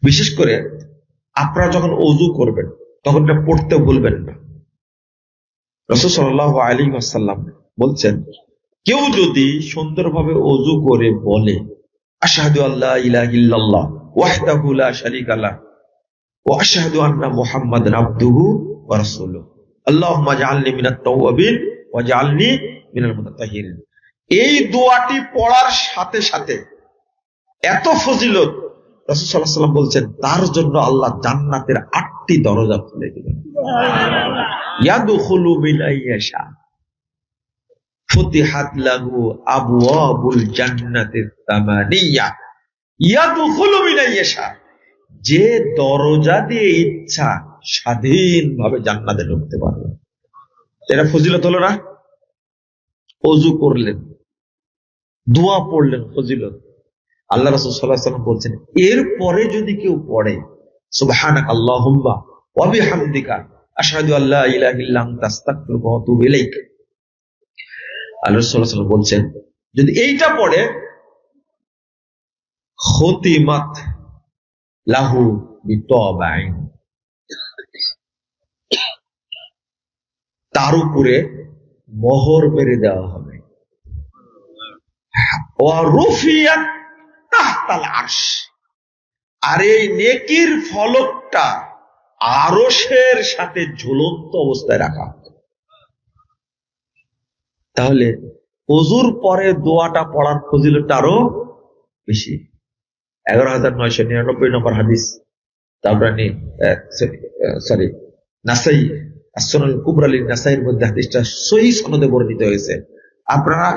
বিশেষ করে আপনারা যখন ওযু করবেন তখন এটা পড়তে ভুলবেন না। রাসূল সাল্লাল্লাহু আলাইহি ওয়াসাল্লাম বলছেন, কেউ যদি সুন্দরভাবে ওযু করে বলে আশহাদু আল্লা ইলাহা ইল্লাল্লাহ ওয়াহদাহু লা শারীকা লাহ ওয়া আশহাদু আন্না মুহাম্মাদান আবদুহু ওয়া রাসূলুহু আল্লাহুম্মা জাআলনি মিনাত তাওয়াবিন ওয়া জাআলনি মিনাল মুতাতাহহিরিন, এই দোয়াটি পড়ার সাথে সাথে এত ফজিলত, রাসূল সাল্লাল্লাহু আলাইহি ওয়াসাল্লাম বলছেন তার জন্য আল্লাহ জান্নাতের 8টি দরজা খুলে দিবেন। ইয়াদখুলু মিন আইয়াশা ফুতিহাত লাহু আবওয়াবুল জান্নাতিত তামানিয়া, ইয়াদখুলু মিন আইয়াশা, যে দরজা দিয়ে ইচ্ছা স্বাধীনভাবে জান্নাতে ঢুকতে পারবে। এটা ফজিলত হলো না? ওযু করলেন, দোয়া পড়লেন, ফজিলত। আল্লাহ রাসূল সাল্লাল্লাহু আলাইহি ওয়াসাল্লাম বলছেন, এরপরে যদি কেউ পড়ে সুবহানাক আল্লাহুম্মা ওয়া বিহামদিকা আশহাদু আল্লা ইলাহা ইল্লা আনতা আস্তাগফিরুকা ওয়া আতুবু ইলাইক, আল্লাহ রাসূল সাল্লাল্লাহু আলাইহি ওয়াসাল্লাম বলছেন যদি এইটা পড়ে খুতিমাত লাহু বিতাবাইন, তার উপরে মোহর মেরে দেওয়া হবে। ওয়া রুফিয়াত তাহতাল আরশ, আর এই নেকির ফলকটা আরশের সাথে ঝুলন্ত অবস্থায় রাখা হবে। তাহলে ওযুর পরে দোয়াটা পড়ার ফজিলতটা আরো বেশি। 11,999 নম্বর হাদিস। তাবরানী সরি নাসাই as-সুনানুল কুবরা লিন-নাসাইর মধ্যে হাদিসটা সহিহ সনদে বর্ণিত হয়েছে। আপনারা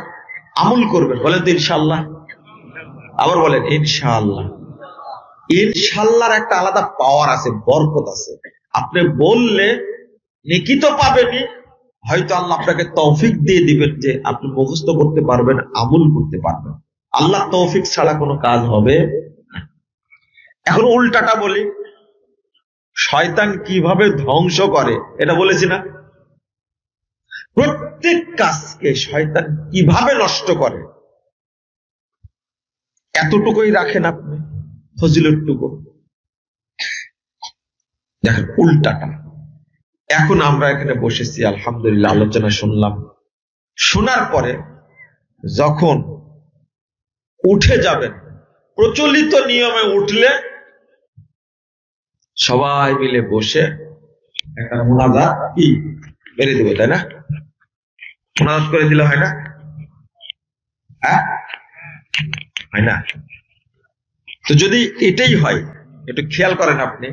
আমল করবেন, বলেন তো ইনশাআল্লাহ। আবার বলেন ইনশাআল্লাহ। ইনশাআল্লাহর একটা আলাদা পাওয়ার আছে, বরকত আছে। আপনি বললে নেকি তো পাবেনই, হয়তো আল্লাহ আপনাকে তৌফিক দিয়ে দিবেন যে আপনি মুখস্থ করতে পারবেন, আমল করতে পারবেন। আল্লাহ তৌফিক ছাড়া কোনো কাজ হবে না। এখন উল্টাটা বলি, শয়তান কিভাবে ধ্বংস করে এটা বলেছি না? প্রত্যেক কাজকে শয়তান কিভাবে নষ্ট করে এতটুকুই রাখেন আপনি, ফজিলতটুকু দেখেন উল্টাটা। এখন আমরা এখানে বসেছি, আলহামদুলিল্লাহ আলোচনা শুনলাম, শোনার পরে যখন উঠে যাবেন, প্রচলিত নিয়মে উঠলে সবাই মিলে বসে একটা মুনাজাত কি মেরে দেবো, তাই না? মুনাজাত করে দিলে হয় না? হ্যাঁ, হয় না? তো যদি এটাই হয়, একটু খেয়াল করেন আপনি,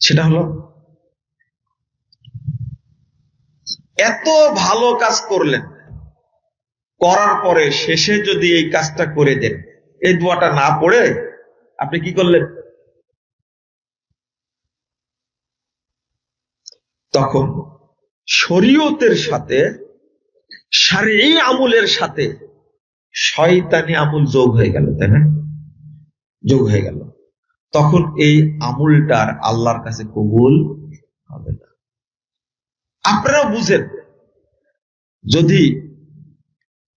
সেটা হলো এত ভালো কাজ করলেন, করার পরে শেষে যদি এই কাজটা করে দেন, এই দোয়াটা না পড়ে আপনি কি করলেন? তখন শরীয়তের সাথে, শারঈ আমলের সাথে শয়তানি আমল যোগ হয়ে গেল, তাই না? যোগ হয়ে গেল। তখন এই আমলটার আল্লাহর কাছে কবুল হবে না। আপনারা বুঝেন, যদি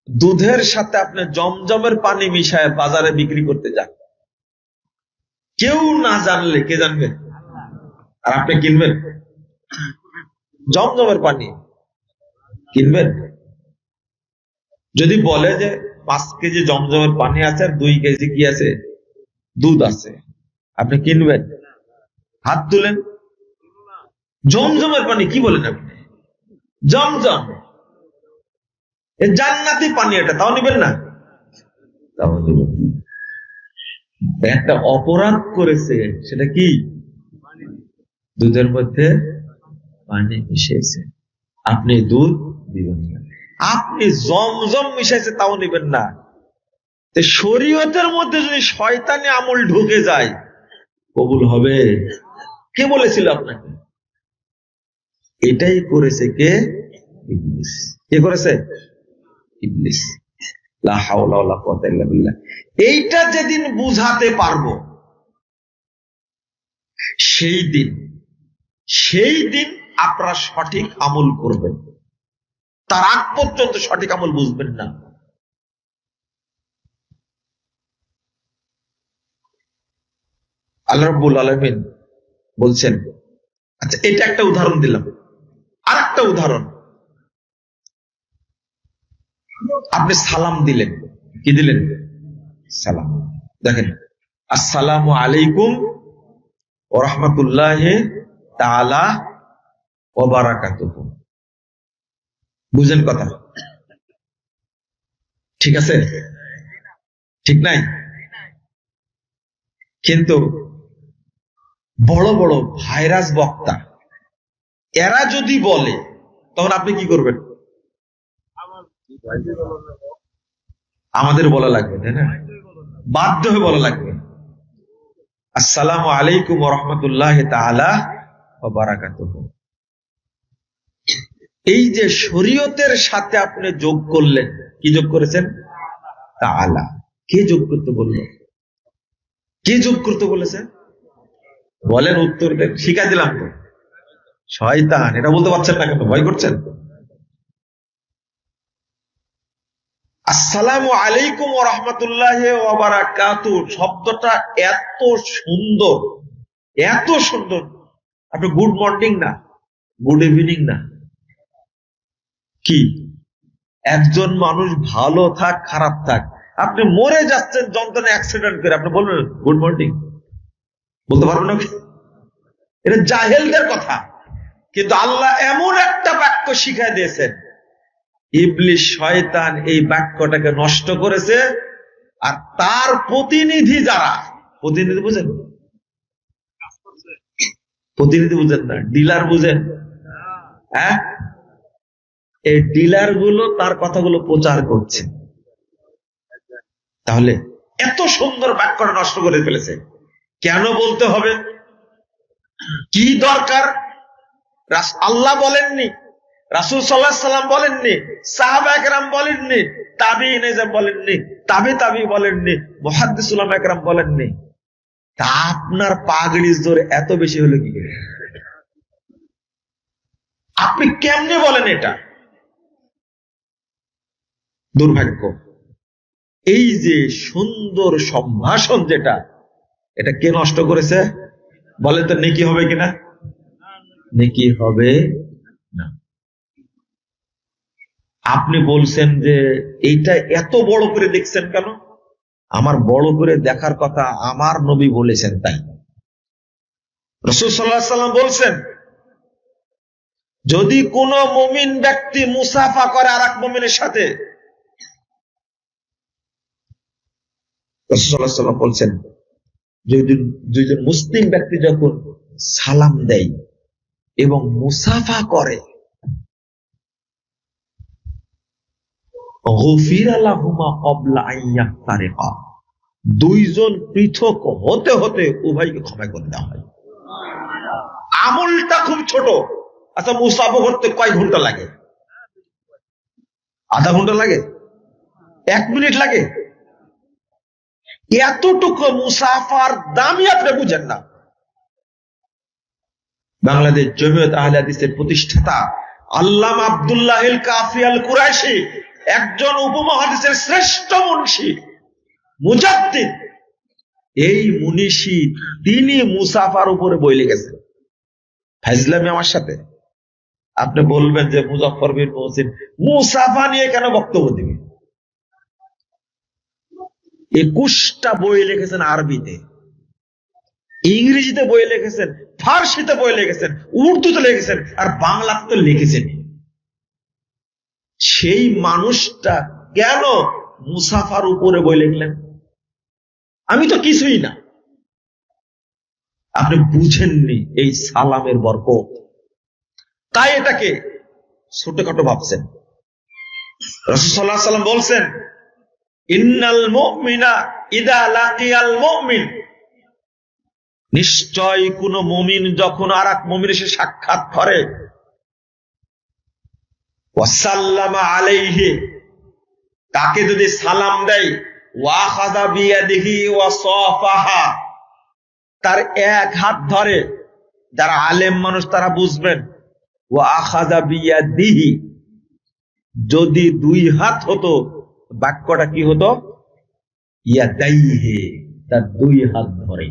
দুধের সাথে আপনি জমজমের পানি মিশায় বাজারে বিক্রি করতে যান, কেউ না জানলে কে জানবে? আর আপনি কিনবেন জমজমের পানি, কিনবেন? যদি বলে যে 5 কেজি জমজমের পানি আছে আর 2 কেজি কি আছে? দুধ আছে, আপনি কিনবেন? হাত তুলেন। জমজমের পানি কি বলেন আপনি? জমজম জান্নাতি পানি, এটা তাও নিবেন না? তাও নিবেন। একটা অপরাধ করেছে, সেটা কি? দুধের মধ্যে পানি মিশিয়েছে, আপনি দুধ দিবেন না। আপনি জমজম মিশাইছে, তাও নিবেন না। শরীয়তের মধ্যে যদি শয়তানি আমল ঢুকে যায়, কবুল হবে? কে বলেছিল আপনাকে? এটাই করেছে কে? ইবলিস। কে করেছে? ইবলিস। লা হাওলা ওয়ালা কুওয়াতা ইল্লা বিল্লাহ। এইটা যেদিন বুঝাতে পারবো, সেই দিন আপনারা সঠিক আমল করবেন। তার আগ পর্যন্ত সঠিক আমল বুঝবেন না। আল্লাহ রাব্বুল আলামিন বলছেন, আচ্ছা এটা একটা উদাহরণ দিলাম, আর একটা উদাহরণ, আপনি সালাম দিলেন, কি দিলেন? সালাম। দেখেন, আসসালামু আলাইকুম ওয়া রাহমাতুল্লাহি তাআলা ওয়া বারাকাতুহু। বুঝেন কথা? ঠিক আছে? ঠিক নাই? কিন্তু বড় বড় ভাইরাস বক্তা এরা যদি বলে, তখন আপনি কি করবেন? আমাদের বলা লাগবে, তাই না? বাধ্য হয়ে বলা লাগবে, আসসালামু আলাইকুম ওয়া রাহমাতুল্লাহি তাআলা ওয়া বারাকাতুহু। এই যে শরীয়তের সাথে আপনি যোগ করলেন, কি যোগ করেছেন? তাআলা। কে যোগ করতে বললো? কে যোগ করতে বলেছে? বলেন, উত্তর দেন, শিখাই দিলাম তো। শয়তান। এটা বলতে পারছেন না কেন? ভয় করছেন? আসসালামু আলাইকুম ওয়া রাহমাতুল্লাহি ওয়া বারাকাতুহু শব্দটা এত সুন্দর, এত সুন্দর। আপনি গুড মর্নিং না, গুড ইভিনিং না, কি একজন মানুষ ভালো থাক খারাপ থাক, আপনি মরে যাচ্ছেন যন্ত্রণা অ্যাক্সিডেন্ট করে, আপনি বলবেন গুড মর্নিং? বলতে পারবেন না? এটা জাহেলদের কথা। কিন্তু আল্লাহ এমন একটা বাক্য শিখাই দিয়েছেন, ইবলিস শয়তান এই বাক্যটাকে নষ্ট করেছে। আর তার প্রতিনিধি যারা, প্রতিনিধি বুঝেন? প্রতিনিধি বুঝেন না, ডিলার বুঝেন? হ্যাঁ, এই ডিলার গুলো তার কথাগুলো প্রচার করছে। তাহলে এত সুন্দর বাক্যটা নষ্ট করে ফেলেছে। কেন বলতে হবে? কি দরকার? আল্লাহ বলেননি, রাসূল সাল্লাল্লাহু আলাইহি সাল্লাম বলেননি, সাহাবা একরাম বলেননি, তাবিঈন বলেননি, তাবি বলেননি, মুহাদ্দিস উলামা একরাম বলেননি। তা আপনার পাগড়ির জোর এত বেশি হলো কি করে? আপনি কেমনে বলেন এটা? দুর্ভাগ্য। এই যে সুন্দর সম্ভাষণ যেটা, এটা কে নষ্ট করেছে? বলেন তো, নেকি হবে কিনা? নেকি হবে না। আপনি বলছেন যে এইটা এত বড় করে দেখছেন কেন? আমার বড় করে দেখার কথা আমার নবী বলেছেন, তাই। রাসূল সাল্লাল্লাহু আলাইহি সাল্লাম বলছেন, যদি কোন মুমিন ব্যক্তি মুসাফা করে আর এক মুমিনের সাথে, রাসূল সাল্লাল্লাহু আলাইহি সাল্লাম বলছেন, দুইজন মুসলিম ব্যক্তি যখন সালাম দেয় এবং মুসাফা করে, গফিরা লাহুমা ক্বাবলা আন ইয়াফতারিকা, দুইজন পৃথক হতে হতে উভয়কে ক্ষমা করে দেওয়া হয়। আমলটা খুব ছোট। আচ্ছা, মুসাফা করতে কয় ঘন্টা লাগে? আধা ঘন্টা লাগে? 1 মিনিট লাগে? এতটুকু মুসাফার দামই আপনি বুঝেন না। বাংলাদেশ জমিয়ত আহলে হাদিসের প্রতিষ্ঠাতা আল্লামা আব্দুল্লাহ আল কাফি আল কুরাইশি, একজন উপমহাদেশের শ্রেষ্ঠ মুন্সি, মুজাদ্দিদ। এই মুনিশি তিনি মুসাফার উপরে বই লিখেছেন। ফাইজলামি আমার সাথে? আপনি বলবেন যে মুজাফফর বিন মুহসিন মুসাফা নিয়ে কেন বক্তব্য দিবে? 21টা বই লিখেছেন আরবিতে, ইংরেজিতে বই লিখেছেন, ফার্সিতে বই লিখেছেন, উর্দুতে লিখেছেন, আর বাংলাতে তো লিখেছেন। সেই মানুষটা কেন মুসাফার উপরে বই লিখলেন? আমি তো কিছুই না। আপনি বুঝেননি এই সালামের বরকত, তাই এটাকে ছোটখাটো ভাবছেন। রাসূল সাল্লাল্লাহু আলাইহি সাল্লাম বলছেন, ইন্নাল মুমিনা ইদা লাকিয়াল মুমিন, নিশ্চয় কোন মুমিন যখন আর এক মুমিনের সাথে সাক্ষাৎ করে, ওয়াসাল্লামা আলাইহি, তাকে যদি সালাম দেয়, ওয়া খাযা বিয়াদিহি ওয়া সাফাহা, তার এক হাত ধরে, যারা আলেম মানুষ তারা বুঝবেন, ওয়া আখাযা বিয়াদিহি, যদি 2 হাত হতো বাক্যটা কি হতো? ইয়াদাইহি, তার 2 হাত ধরে।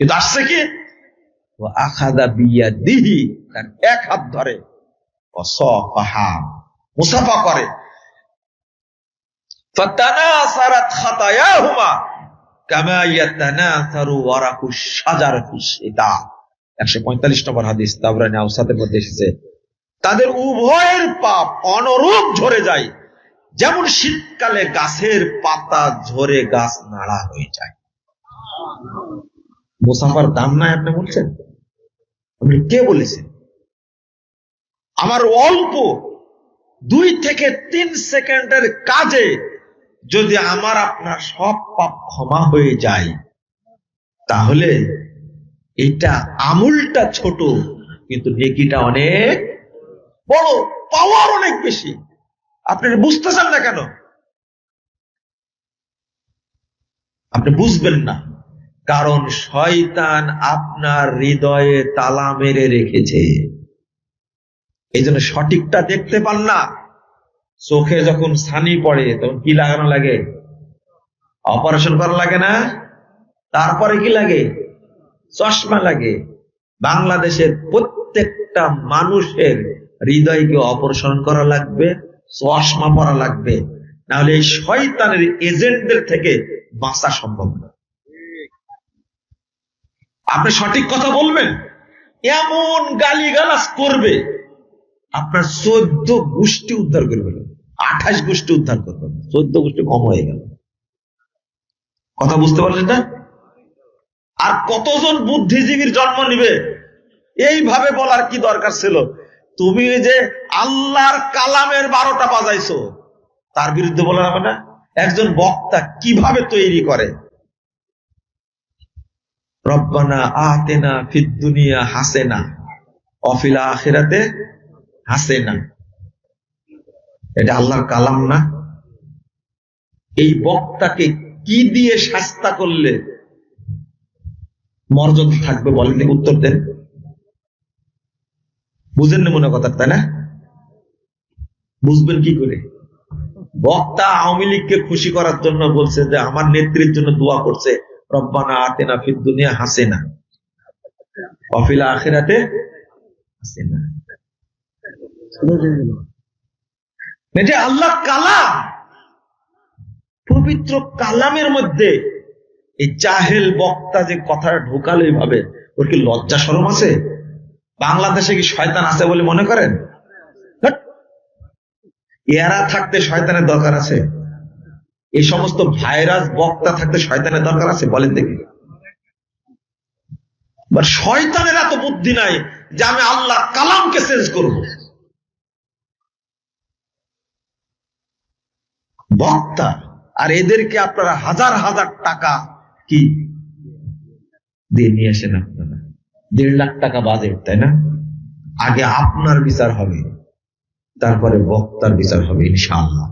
কিন্তু আসছে কি আখাযা বিয়াদিহি, তার এক হাত ধরে, ওয়াসাফাহা, মুসাফা করে, ফাতানাসারাত খাতায়াহুমা কামা ইয়াতানাসারু ওয়ারাকুশ শাজারাতিশ শিতা। 145 নম্বর হাদিস, তাবরানী আওসাতের মধ্যে এসেছে, তাদের উভয়ের পাপ অনুরূপ ঝরে যায়, যেমন শীতকালে গাছের পাতা ঝরে গাছ নাড়া হয়ে যায়। মুসাফার দাম নাই আপনি বলছেন? আপনি কে বলেছেন? আমার অল্প 2 থেকে 3 সেকেন্ডের কাজে যদি আমার আপনার সব পাপ ক্ষমা হয়ে যায়, তাহলে এটা আমলটা ছোট কিন্তু নেকিটা অনেক বড়, পাওয়ার অনেক বেশি। আপনি বুঝতেছেন না কেন? আপনি বুঝবেন না, কারণ শয়তান আপনার হৃদয়ে তালা মেরে রেখেছে। এই জন্য সঠিকটা দেখতে পান না। চোখে যখন ছানি পড়ে তখন কি লাগানো লাগে? অপারেশন করা লাগে না? তারপরে কি লাগে? চশমা লাগে। বাংলাদেশের প্রত্যেকটা মানুষের হৃদয়কে অপারেশন করা লাগবে, চশমা পরা লাগবে, নাহলে এই শয়তানের এজেন্টদের থেকে বাঁচা সম্ভব না। আপনি সঠিক কথা বলবেন, এমন গালিগালাজ করবে, আপনার 14 গোষ্ঠী উদ্ধার করবে, 28 গোষ্ঠী উদ্ধার করবে, 14 গোষ্ঠী কম হয়ে গেল। কথা বুঝতে পারলেন না? আর কতজন বুদ্ধিজীবীর জন্ম নিবে? এইভাবে বলার কি দরকার ছিল? তুমি যে আল্লাহর কালামের 12টা বাজাইছো, তার বিরুদ্ধে বলা হবে না? একজন বক্তা কিভাবে তৈরি করে, রব্বানা আতিনা ফিদ দুনিয়া হাসানা ওয়া ফিল আখিরাতে হাসানা, এটা আল্লাহর কালাম না? এই বক্তাকে কি দিয়ে শাস্তা করলে মর্যাদা থাকবে বলেন? উত্তর দেন। বুঝেন না মনে কথা, তাই না? বুঝবেন কি করে? বক্তা আওয়ামী লীগকে খুশি করার জন্য বলছে যে আমার নেত্রীর জন্য দোয়া করছে, রব্বানা আতিনা ফিদ দুনিয়া হাসানা ওয়া ফিল আখিরাতে হাসানা। এটা আল্লাহর কালাম, পবিত্র কালামের মধ্যে এই জাহেল বক্তা যে কথাটা ঢোকালো এইভাবে, ওর কি লজ্জা শরম আছে? বাংলাদেশে কি শয়তান আছে বলে মনে করেন? এরা থাকতে শয়তানের দরকার আছে? এই সমস্ত ভাইরাস বক্তা থাকতে শয়তানের দরকার আছে? বলেন দেখি। শয়তানের এত বুদ্ধি নাই যে আমি আল্লাহর কালামকে চেঞ্জ করব। বক্তা আর এদেরকে আপনারা হাজার হাজার টাকা কি দিয়ে নিয়ে আসেন, আপনারা 1.5 লাখ টাকা বাজেট, তাই না? আগে আপনার বিচার হবে, তারপরে বক্তার বিচার হবে ইনশাআল্লাহ।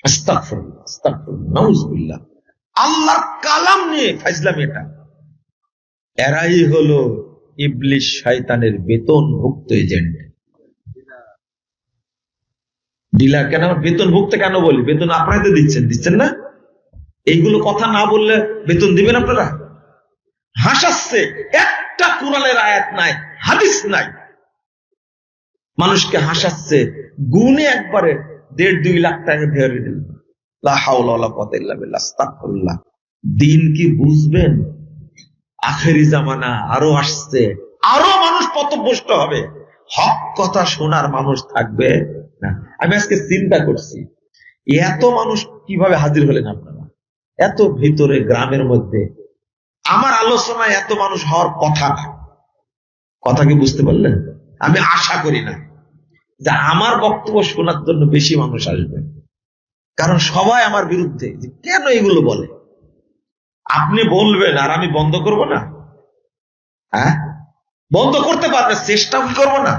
আস্তাগফিরুল্লাহ, আস্তাগফিরুল্লাহ, নাউযুবিল্লাহ। আল্লাহর কালাম নিয়ে ফাজলামি এটা। এরাই হলো ইবলিস শয়তানের বেতনভুক্ত এজেন্ট। ডিলার কেন? বেতনভুক্ত কেন বলি? বেতন আপনারা তো দিচ্ছেন না? এইগুলো কথা না বললে বেতন দিবেন আপনারা? হাসাচ্ছে, একটা কুরআনের আয়াত নাই, হাদিস নাই, মানুষকে হাসাচ্ছে, গুণে একবারে 1.5-2 লাখ টাকা ধরে দিল। লা হাওলা ওয়ালা কুওয়াতা ইল্লা বিল্লাহ, আস্তাগফিরুল্লাহ। দিন কি বুঝবেন? আখেরি জামানা আরো আসছে, আরো মানুষ পথভ্রষ্ট হবে, হক কথা শোনার মানুষ থাকবে না। আমি আজকে চিন্তা করছি, এত মানুষ কিভাবে হাজির হলেন আপনারা? এত ভিতরে গ্রামের মধ্যে আমার আলোচনায় এত মানুষ হওয়ার কথা না। কথা কি বুঝতে পারলেন? আমি আশা করি না যে আমার বক্তব্য শোনার জন্য বেশি মানুষ আসবে, কারণ সবাই আমার বিরুদ্ধে। কেন এগুলো বলে? আপনি বলবেন আর আমি বন্ধ করব না? হ্যাঁ, বন্ধ করতে পারবে, চেষ্টা করব না?